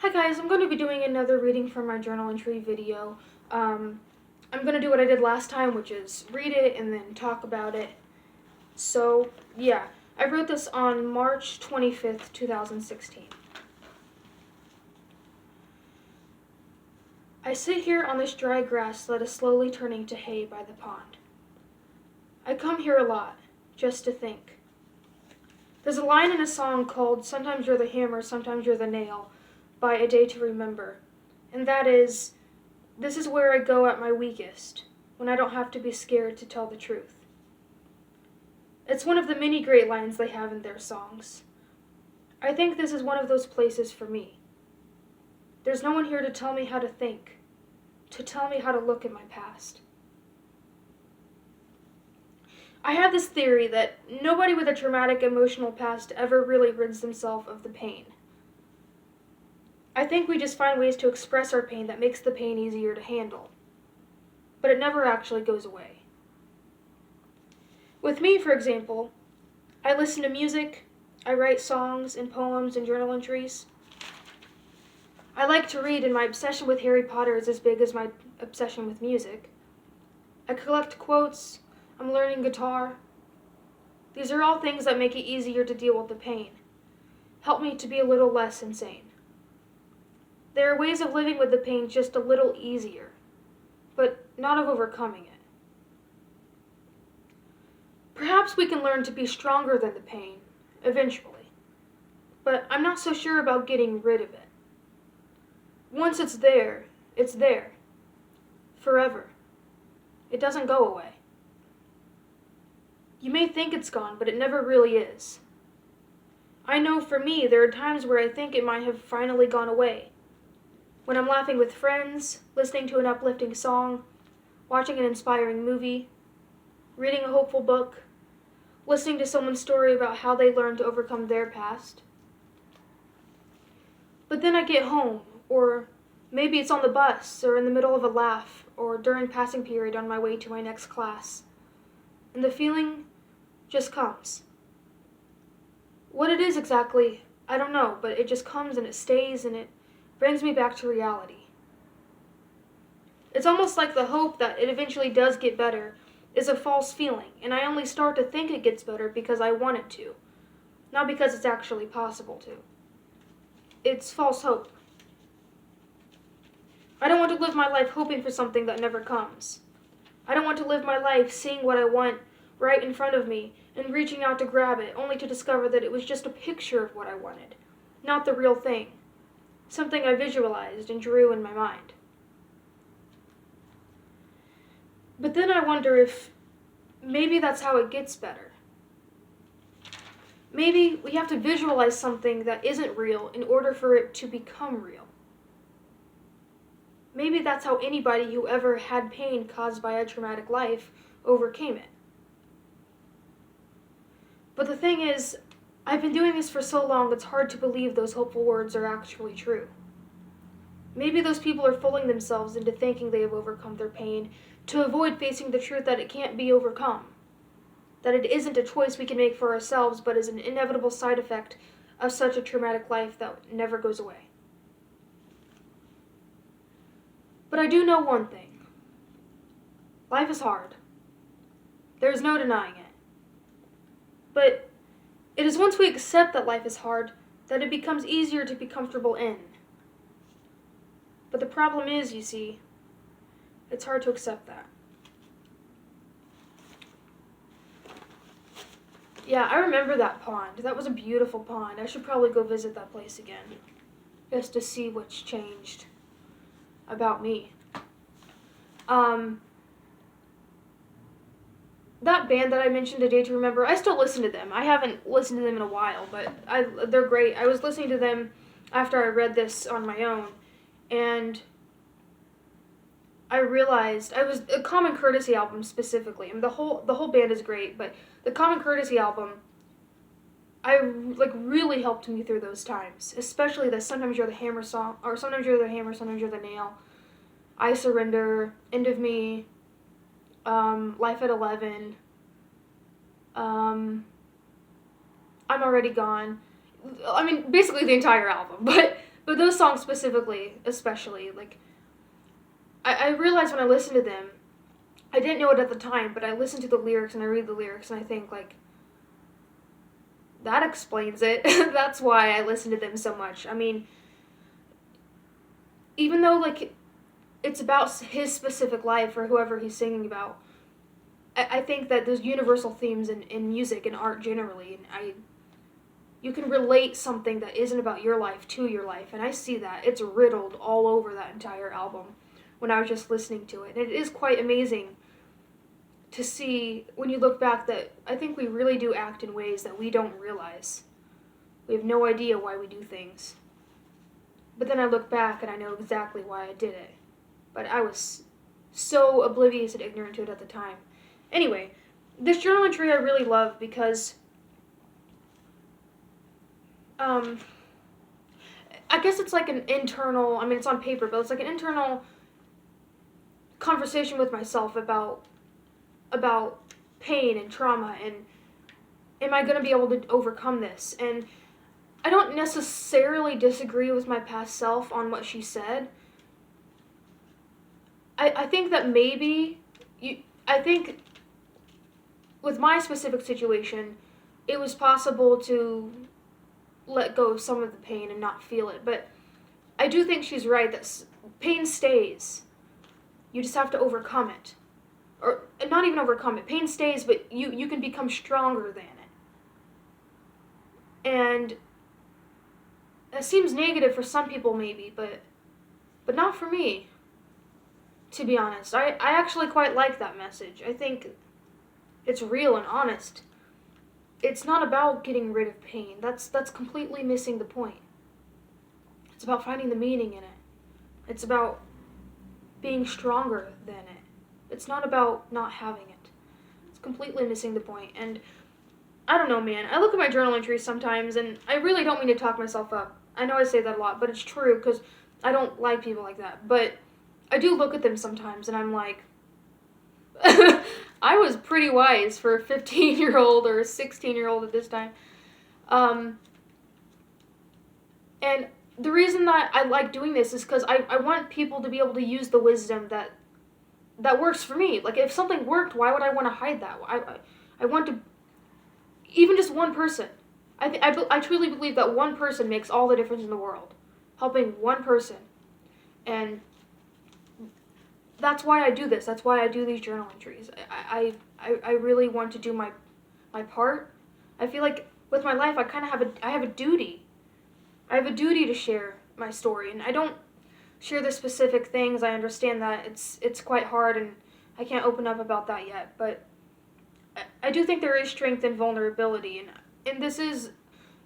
Hi guys, I'm going to be doing another reading from my journal entry video. I'm going to do what I did last time, which is read it and then talk about it. So, yeah, I wrote this on March 25th, 2016. I sit here on this dry grass that is slowly turning to hay by the pond. I come here a lot, just to think. There's a line in a song called "Sometimes You're the Hammer, Sometimes You're the Nail" by A Day to Remember, and that is, this is where I go at my weakest, when I don't have to be scared to tell the truth. It's one of the many great lines they have in their songs. I think this is one of those places for me. There's no one here to tell me how to think, to tell me how to look at my past. I have this theory that nobody with a traumatic emotional past ever really rids themselves of the pain. I think we just find ways to express our pain that makes the pain easier to handle. But it never actually goes away. With me, for example, I listen to music, I write songs and poems and journal entries. I like to read, and my obsession with Harry Potter is as big as my obsession with music. I collect quotes, I'm learning guitar. These are all things that make it easier to deal with the pain, help me to be a little less insane. There are ways of living with the pain just a little easier, but not of overcoming it. Perhaps we can learn to be stronger than the pain, eventually, but I'm not so sure about getting rid of it. Once it's there, forever. It doesn't go away. You may think it's gone, but it never really is. I know for me, there are times where I think it might have finally gone away. When I'm laughing with friends, listening to an uplifting song, watching an inspiring movie, reading a hopeful book, listening to someone's story about how they learned to overcome their past. But then I get home, or maybe it's on the bus, or in the middle of a laugh, or during passing period on my way to my next class, and the feeling just comes. What it is exactly, I don't know, but it just comes and it stays and it brings me back to reality. It's almost like the hope that it eventually does get better is a false feeling, and I only start to think it gets better because I want it to, not because it's actually possible to. It's false hope. I don't want to live my life hoping for something that never comes. I don't want to live my life seeing what I want right in front of me and reaching out to grab it, only to discover that it was just a picture of what I wanted, not the real thing. Something I visualized and drew in my mind. But then I wonder if maybe that's how it gets better. Maybe we have to visualize something that isn't real in order for it to become real. Maybe that's how anybody who ever had pain caused by a traumatic life overcame it. But the thing is, I've been doing this for so long it's hard to believe those hopeful words are actually true. Maybe those people are fooling themselves into thinking they have overcome their pain to avoid facing the truth that it can't be overcome. That it isn't a choice we can make for ourselves, but is an inevitable side effect of such a traumatic life that never goes away. But I do know one thing. Life is hard. There is no denying it. But it is once we accept that life is hard that it becomes easier to be comfortable in. But the problem is, you see, it's hard to accept that. Yeah, I remember that pond. That was a beautiful pond. I should probably go visit that place again, just to see what's changed about me. That band that I mentioned, A Day to Remember, I still listen to them. I haven't listened to them in a while, but they're great. I was listening to them after I read this on my own, and I realized a Common Courtesy album specifically. I mean, the whole band is great, but the Common Courtesy album, really helped me through those times. Especially the "Sometimes You're the Hammer" song, or "Sometimes You're the Hammer, Sometimes You're the Nail," "I Surrender," "End of Me," "Life at 11," "I'm Already Gone." I mean, basically the entire album, but But those songs specifically, especially, like, I realized when I listened to them, I didn't know it at the time, but I listen to the lyrics and I read the lyrics and I think, like, that explains it. That's why I listen to them so much. I mean, even though, like, it's about his specific life or whoever he's singing about, I think that there's universal themes in music and art generally, and you can relate something that isn't about your life to your life, and I see that. It's riddled all over that entire album when I was just listening to it. And it is quite amazing to see, when you look back, that I think we really do act in ways that we don't realize. We have no idea why we do things. But then I look back and I know exactly why I did it. But I was so oblivious and ignorant to it at the time. Anyway, this journal entry I really love because I guess it's like an internal, I mean, it's on paper, but it's like an internal conversation with myself about pain and trauma, and am I going to be able to overcome this? And I don't necessarily disagree with my past self on what she said. I think that maybe, I think with my specific situation, it was possible to let go of some of the pain and not feel it. But I do think she's right that pain stays. You just have to overcome it. Or not even overcome it. Pain stays, but you can become stronger than it. And that seems negative for some people maybe, but not for me, to be honest. I actually quite like that message. I think it's real and honest. It's not about getting rid of pain. That's completely missing the point. It's about finding the meaning in it. It's about being stronger than it. It's not about not having it. It's completely missing the point. And I don't know, man. I look at my journal entries sometimes, and I really don't mean to talk myself up. I know I say that a lot, but it's true, because I don't like people like that. But I do look at them sometimes, and I'm like, I was pretty wise for a 15-year-old or a 16-year-old at this time. And the reason that I like doing this is because I want people to be able to use the wisdom that works for me. Like, if something worked, why would I want to hide that? I want to, even just one person. I truly believe that one person makes all the difference in the world. Helping one person. And that's why I do this. That's why I do these journal entries. I really want to do my part. I feel like with my life, I have a duty. I have a duty to share my story, and I don't share the specific things. I understand that it's quite hard, and I can't open up about that yet. But I do think there is strength in vulnerability, and this is,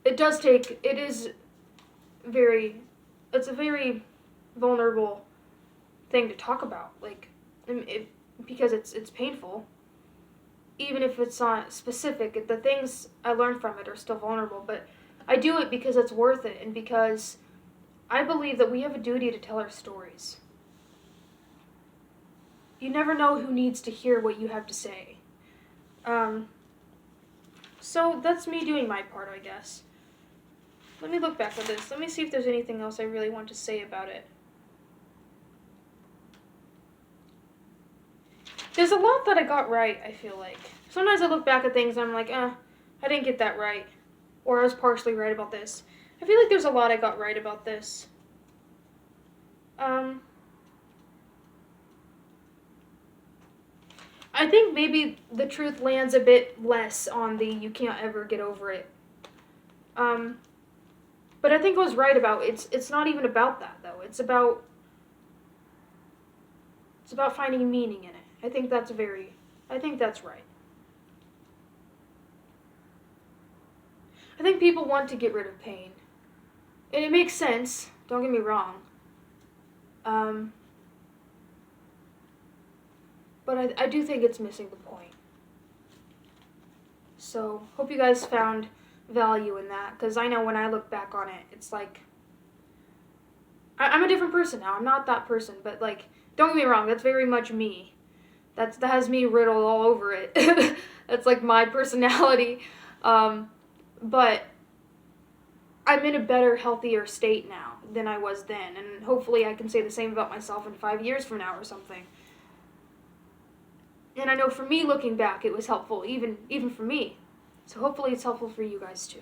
it's a very vulnerable thing to talk about, like, because it's painful. Even if it's not specific, the things I learned from it are still vulnerable, but I do it because it's worth it, and because I believe that we have a duty to tell our stories. You never know who needs to hear what you have to say. So that's me doing my part, I guess. Let me look back at this. Let me see if there's anything else I really want to say about it. There's a lot that I got right, I feel like. Sometimes I look back at things and I'm like, I didn't get that right. Or I was partially right about this. I feel like there's a lot I got right about this. I think maybe the truth lands a bit less on the you can't ever get over it. But I think I was right about it's not even about that, though. It's about finding meaning in it. I think that's right. I think people want to get rid of pain. And it makes sense, don't get me wrong. But I do think it's missing the point. So, hope you guys found value in that, because I know when I look back on it, it's like, I'm a different person now. I'm not that person, but, like, don't get me wrong, that's very much me. That has me riddled all over it. That's, like, my personality. But I'm in a better, healthier state now than I was then, and hopefully I can say the same about myself in 5 years from now or something. And I know for me, looking back, it was helpful, even for me. So hopefully it's helpful for you guys too.